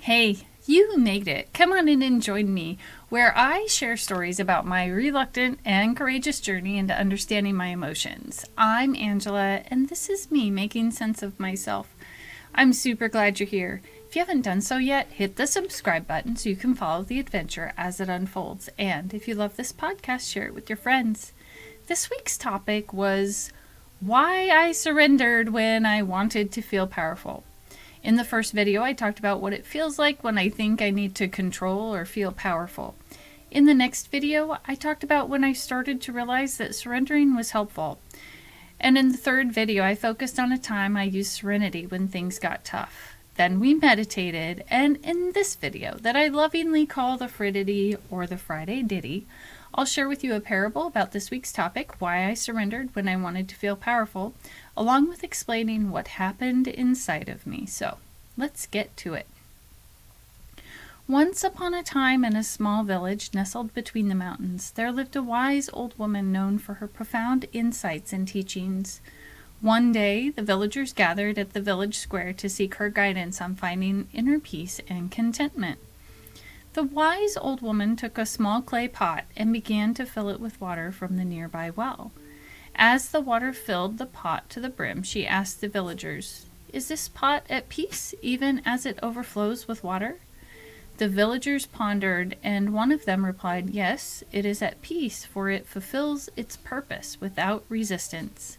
Hey, you made it. Come on in and join me, where I share stories about my reluctant and courageous journey into understanding my emotions. I'm Angela, and this is me making sense of myself. I'm super glad you're here. If you haven't done so yet, hit the subscribe button so you can follow the adventure as it unfolds. And if you love this podcast, share it with your friends. This week's topic was why I surrendered when I wanted to feel powerful. In the first video, I talked about what it feels like when I think I need to control or feel powerful. In the next video, I talked about when I started to realize that surrendering was helpful. And in the third video, I focused on a time I used serenity when things got tough. Then we meditated, and in this video, that I lovingly call the Fridity or the Friday Ditty, I'll share with you a parable about this week's topic, why I surrendered when I wanted to feel powerful, along with explaining what happened inside of me. So, let's get to it. Once upon a time in a small village nestled between the mountains, there lived a wise old woman known for her profound insights and teachings. One day, the villagers gathered at the village square to seek her guidance on finding inner peace and contentment. The wise old woman took a small clay pot and began to fill it with water from the nearby well. As the water filled the pot to the brim, she asked the villagers, "Is this pot at peace, even as it overflows with water?" The villagers pondered, and one of them replied, "Yes, it is at peace, for it fulfills its purpose without resistance."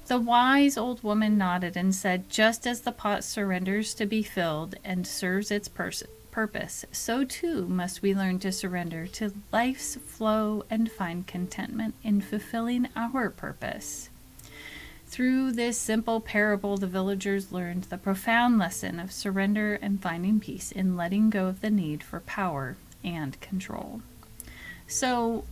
The wise old woman nodded and said, "Just as the pot surrenders to be filled and serves its purpose, so too must we learn to surrender to life's flow and find contentment in fulfilling our purpose." Through this simple parable, the villagers learned the profound lesson of surrender and finding peace in letting go of the need for power and control. So,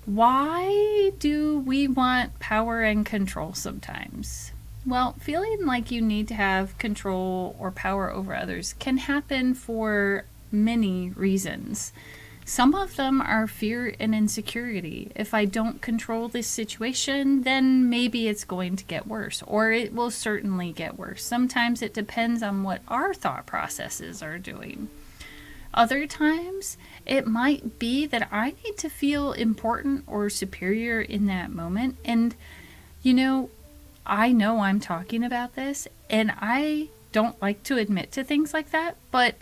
why do we want power and control sometimes? Well, feeling like you need to have control or power over others can happen for many reasons. Some of them are fear and insecurity. If I don't control this situation, then maybe it's going to get worse, or it will certainly get worse. Sometimes it depends on what our thought processes are doing. Other times, it might be that I need to feel important or superior in that moment. And, I know I'm talking about this, and I don't like to admit to things like that, but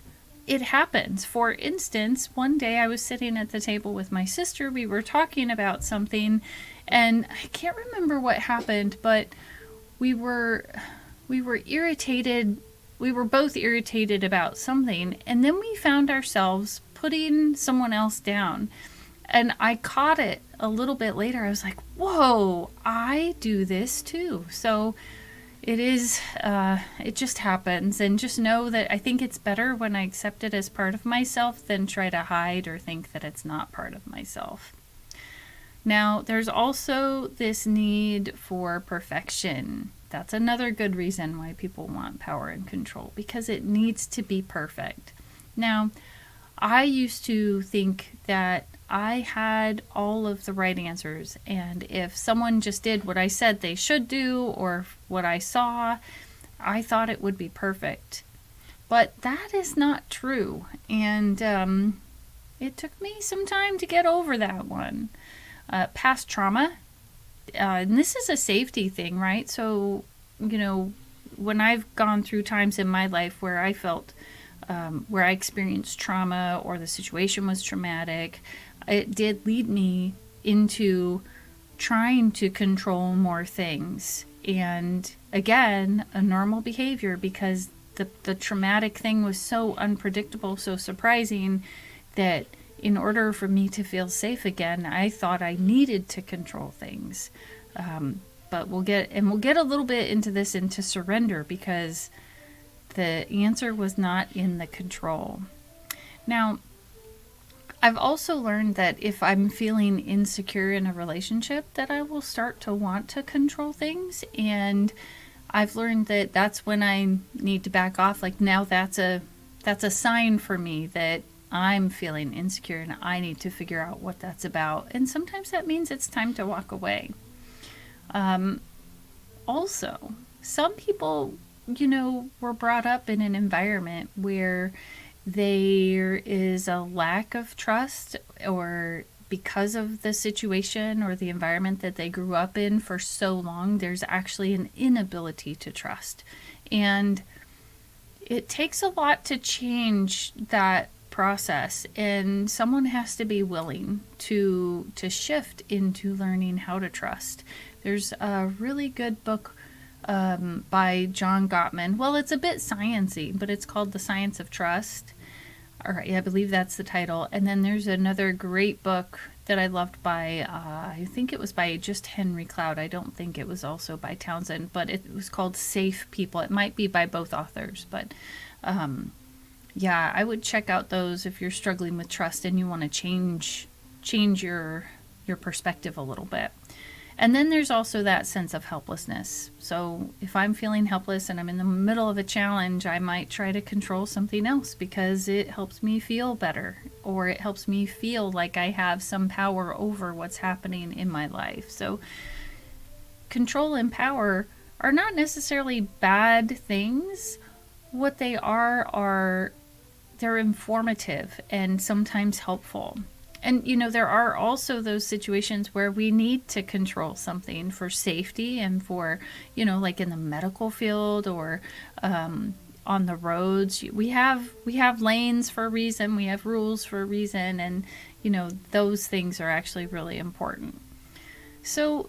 it happens. For instance, one day I was sitting at the table with my sister. We were talking about something, and I can't remember what happened, but we were irritated. We were both irritated about something, and then we found ourselves putting someone else down. And I caught it a little bit later. I was like, whoa, I do this too. So it just happens. And just know that I think it's better when I accept it as part of myself than try to hide or think that it's not part of myself. Now, there's also this need for perfection. That's another good reason why people want power and control, because it needs to be perfect. Now, I used to think that I had all of the right answers, and if someone just did what I said they should do or what I saw, I thought it would be perfect. But that is not true, and it took me some time to get over that one. Past trauma, and this is a safety thing, right? So, when I've gone through times in my life where I felt where I experienced trauma or the situation was traumatic, it did lead me into trying to control more things. And again, a normal behavior, because the traumatic thing was so unpredictable, so surprising, that in order for me to feel safe again, I thought I needed to control things. But we'll get a little bit into surrender, because the answer was not in the control. Now, I've also learned that if I'm feeling insecure in a relationship, that I will start to want to control things. And I've learned that that's when I need to back off. Like, now that's a sign for me that I'm feeling insecure and I need to figure out what that's about. And sometimes that means it's time to walk away. Also, some people were brought up in an environment where there is a lack of trust, or because of the situation or the environment that they grew up in for so long, there's actually an inability to trust. And it takes a lot to change that process, and someone has to be willing to shift into learning how to trust. There's a really good book by John Gottman. Well, it's a bit sciencey, but it's called The Science of Trust. Or I believe that's the title. And then there's another great book that I loved by, I think it was by just Henry Cloud. I don't think it was also by Townsend, but it was called Safe People. It might be by both authors, but yeah, I would check out those if you're struggling with trust and you want to change your perspective a little bit. And then there's also that sense of helplessness. So if I'm feeling helpless and I'm in the middle of a challenge, I might try to control something else because it helps me feel better, or it helps me feel like I have some power over what's happening in my life. So control and power are not necessarily bad things. What they are they're informative and sometimes helpful. And, there are also those situations where we need to control something for safety and for, like in the medical field or on the roads. We have lanes for a reason. We have rules for a reason. And, those things are actually really important. So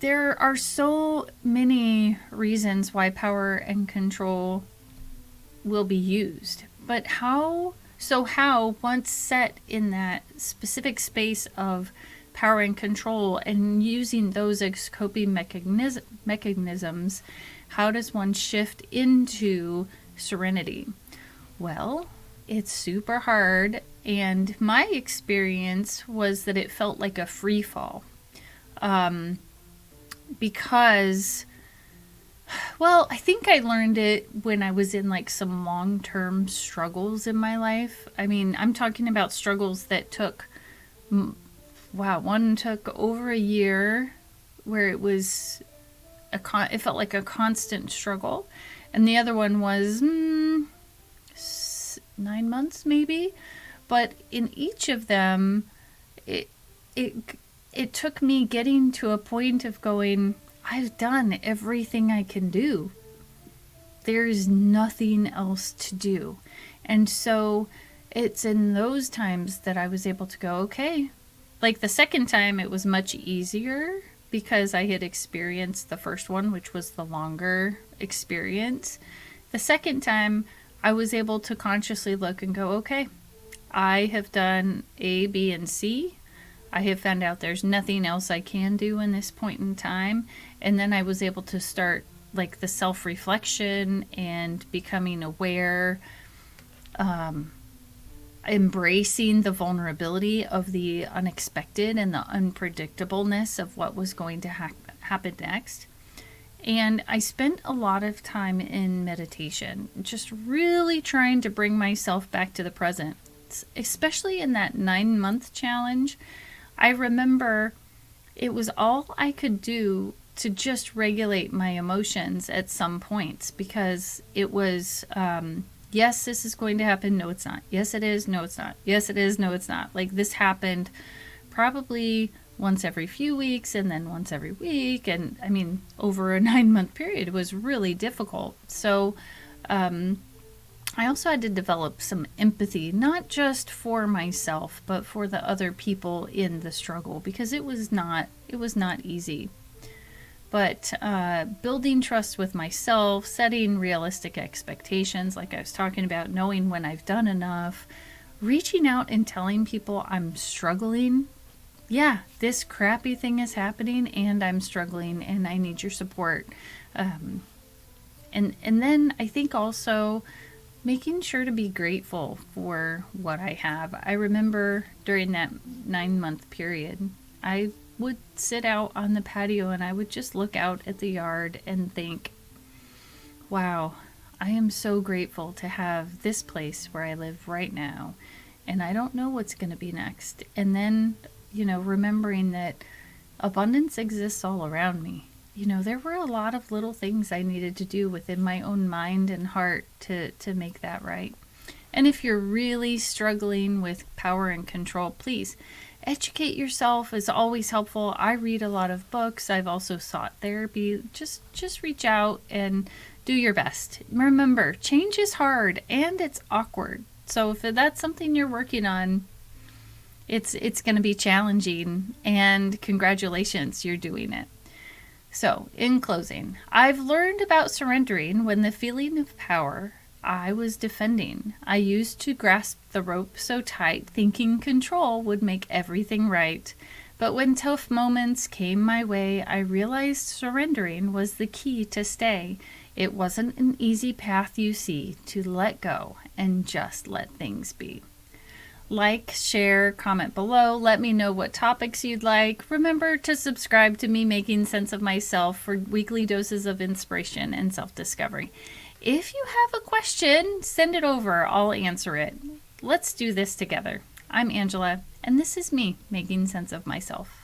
there are so many reasons why power and control will be used. But how, once set in that specific space of power and control and using those as coping mechanisms, how does one shift into serenity? Well, it's super hard, and my experience was that it felt like a free fall. Because, well, I think I learned it when I was in like some long-term struggles in my life. I mean, I'm talking about struggles that took, one took over a year, where it was it felt like a constant struggle, and the other one was 9 months maybe. But in each of them, it took me getting to a point of going, I've done everything I can do. There's nothing else to do. And so it's in those times that I was able to go, okay. Like the second time, it was much easier because I had experienced the first one, which was the longer experience. The second time, I was able to consciously look and go, okay, I have done A, B, and C. I have found out there's nothing else I can do in this point in time. And then I was able to start like the self-reflection and becoming aware, embracing the vulnerability of the unexpected and the unpredictableness of what was going to happen next. And I spent a lot of time in meditation, just really trying to bring myself back to the present, especially in that 9-month challenge. I remember it was all I could do to just regulate my emotions at some points, because it was, yes, this is going to happen. No, it's not. Yes, it is. No, it's not. Yes, it is. No, it's not. Like this happened probably once every few weeks and then once every week. And I mean, over a 9-month period, it was really difficult. So, I also had to develop some empathy, not just for myself, but for the other people in the struggle, because it was not easy. But building trust with myself, setting realistic expectations, like I was talking about, knowing when I've done enough, reaching out and telling people I'm struggling. Yeah, this crappy thing is happening and I'm struggling and I need your support. And then I think also making sure to be grateful for what I have. I remember during that 9-month period, I would sit out on the patio and I would just look out at the yard and think, wow, I am so grateful to have this place where I live right now. And I don't know what's going to be next. And then, remembering that abundance exists all around me. there were a lot of little things I needed to do within my own mind and heart to make that right. And if you're really struggling with power and control, please educate yourself is always helpful. I read a lot of books. I've also sought therapy. Just reach out and do your best. Remember, change is hard and it's awkward. So if that's something you're working on, it's going to be challenging, and congratulations, you're doing it. So, in closing, I've learned about surrendering when the feeling of power I was defending. I used to grasp the rope so tight, thinking control would make everything right. But when tough moments came my way, I realized surrendering was the key to stay. It wasn't an easy path, you see, to let go and just let things be. Like, share, comment below. Let me know what topics you'd like. Remember to subscribe to me Making Sense of Myself for weekly doses of inspiration and self-discovery. If you have a question, send it over. I'll answer it. Let's do this together. I'm Angela, and this is me making sense of myself.